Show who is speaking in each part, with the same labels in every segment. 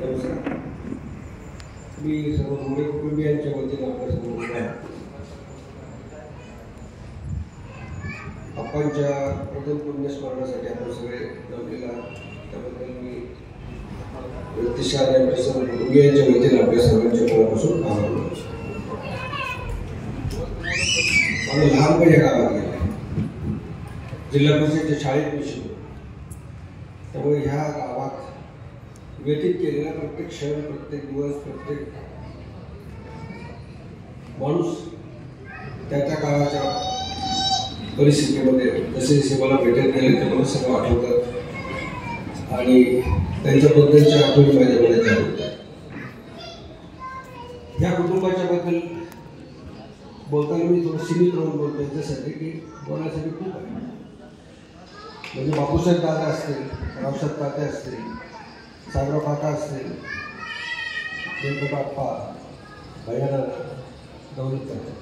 Speaker 1: नमस्कार. मी सर्व मोरे कुटुंबियांच्या वतीने आपल्या समोर आपांच्या प्रथम पुण्यस्मरणासाठी आपण सगळे जमलेला त्याबद्दल मी व्यक्तिशः आपल्या सर्व कुटुंबियांच्या वतीने आपल्या सर्वांच्या मनापासून आभार मानतो. आम्ही लहानपणी गावात गेले, जिल्हा परिषदेच्या शाळेत मी शिकलो. त्यामुळे ह्या गावात व्यतीत केलेला प्रत्येक क्षण, प्रत्येक दिवस, प्रत्येक माणूस त्याच्या काळाच्या परिस्थितीमध्ये जसे जसे मला भेटत गेले ते मला सगळं आठवतात आणि त्यांच्याबद्दलच्या आठवणी माझ्यामध्ये जाणवतात. ह्या कुटुंबाच्या बद्दल बोलताना मी थोडं सीमित राहून बोलतो याच्यासाठी की बोलण्यासाठी खूप आहे. म्हणजे बापूसाहेब दादा असतील, रावसाहेब तात्या असतील, सागराव काका असतील, बाप्पा, भैया, दौलत तात्या,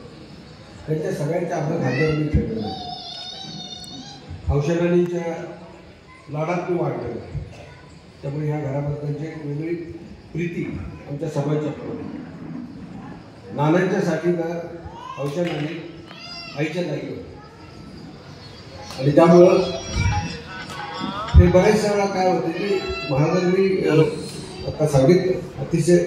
Speaker 1: त्यांच्या सगळ्यांच्या आपल्या खात्यावर मी खेळलेलो आहे. हौशराणींच्या लाडात मी वाढलेलो आहे. त्यामुळे ह्या घराबद्दलची एक वेगळी प्रीती आमच्या समाजात. नानांच्यासाठी तर हौशराणी आईच्या जागी होती आणि त्यामुळं हे बऱ्याच वेळा काय होते की महाराजांनी आता सांगितलं अतिशय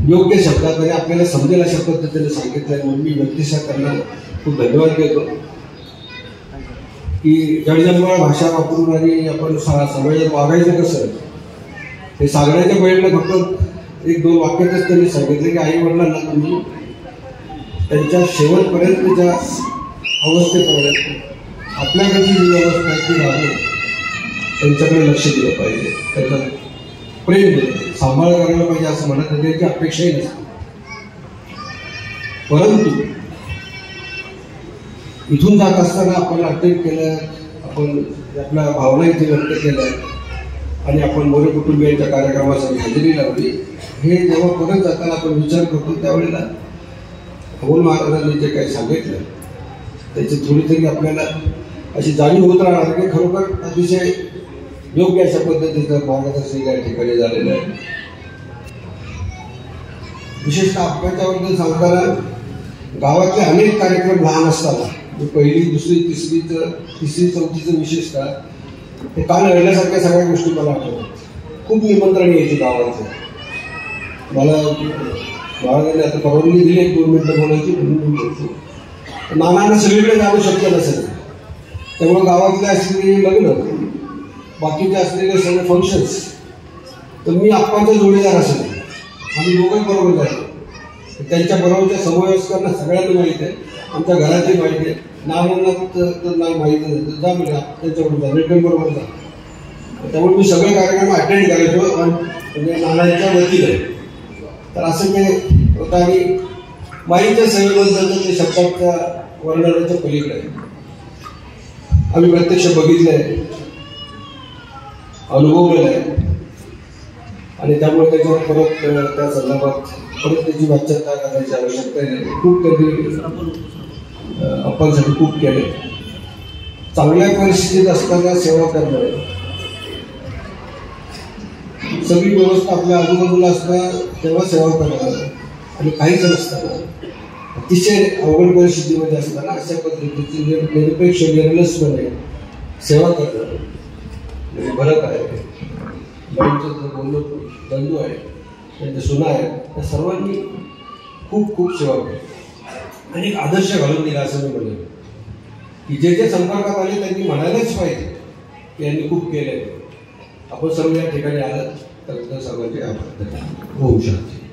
Speaker 1: योग्य शब्दात आणि आपल्याला समजेल अशा पद्धतीने सांगितलं. म्हणून मी व्यक्तिशः त्यांना खूप धन्यवाद देतो की जडजन्माळ भाषा वापरून आणि आपण समाजात वागायचं कसं हे सांगण्याच्या वेळेला फक्त एक दोन वाक्यातच त्यांनी सांगितलं की आई वडिलांना तुम्ही त्यांच्या शेवटपर्यंतच्या अवस्थेपर्यंत आपल्याकडची जी व्यवस्था आहे ती राहून त्यांच्याकडे लक्ष दिलं पाहिजे, त्यांचा प्रेम दिलं, सांभाळ करायला पाहिजे असं म्हणत नाही, त्याची अपेक्षाही नसते. परंतु इथून जात असताना आपण अटेंड केलं, आपण आपल्या भावना इथे व्यक्त केल्या आणि आपण मोरे कुटुंबियांच्या कार्यक्रमासाठी हजेरी लावली. हे जेव्हा परत जाताना आपण विचार करतो त्यावेळेला अमोल महाराजांनी जे काही सांगितलं त्याची थोडीतरी आपल्याला अशी जाणीव होत राहणार की खरोखर अतिशय योग्य अशा पद्धतीचं मार्गदर्शन या ठिकाणी झालेलं आहे. विशेषतः आपल्याच्याबद्दल सांगताना गावातले अनेक कार्यक्रम लहान असताना पहिली, दुसरी, तिसरी, चौथीचं विशेषतः हे काल घडल्यासारख्या सगळ्या गोष्टी मला आठवतात. खूप निमंत्रण यायची गावाचं. मला महाराजांनी आता परवानगी दिली 1-2 मिनिटं बोलायची म्हणून बोलतो. नानांना सगळीकडे जाणं शक्य नसेल, त्यामुळे गावातले असलेले लग्न, बाकीचे असलेले सगळे फंक्शन्स तर मी आप्पांचा जोडीदार असेल, आम्ही दोघंही बरोबर जायचो. त्यांच्या बरोबरच्या समवयस्कांना सगळ्यांना माहीत आहे, आमच्या घराची माहिती आहे. नानांना तर नाही माहिती नाही, जा म्हणजे त्यांच्याबरोबर जा, रिटर्न बरोबर जा. त्यामुळे मी सगळे कार्यक्रम अटेंड करायचो म्हणजे नानांच्या वतीने. तर असं काही होतं आणि माईच्या सेवेबद्दल ते शब्दाच्या वर्णनाच्या पलीकडे आम्ही प्रत्यक्ष बघितलंय, अनुभवलेलं आहे आणि त्यामुळे त्याच्यावर परत त्या संदर्भात परत त्याची वाच्यता करायची आवश्यकता नाही. खूप कधी आपणसाठी खूप केले. चांगल्या परिस्थितीत असताना सेवा करणं, सगळी व्यवस्था आपल्या आजूबाजूला असणं तेव्हा सेवा करणं आणि काहीच नसताना अतिशय अवघड परिस्थितीमध्ये असताना अशा पद्धतीची निरपेक्ष निर्लसपणे सेवा करणं म्हणजे फरक आहे. बोललो बंधू आहे, त्यांच्या सुना आहेत, त्या सर्वांनी खूप खूप सेवा केली आणि एक आदर्श घालून दिला असं मी म्हणेन की जे जे संपर्कात आले त्यांनी म्हणायलाच पाहिजे की यांनी खूप केलंय. आपण सर्व या ठिकाणी आलं तर सर्वांचे आभार. ओम शांती.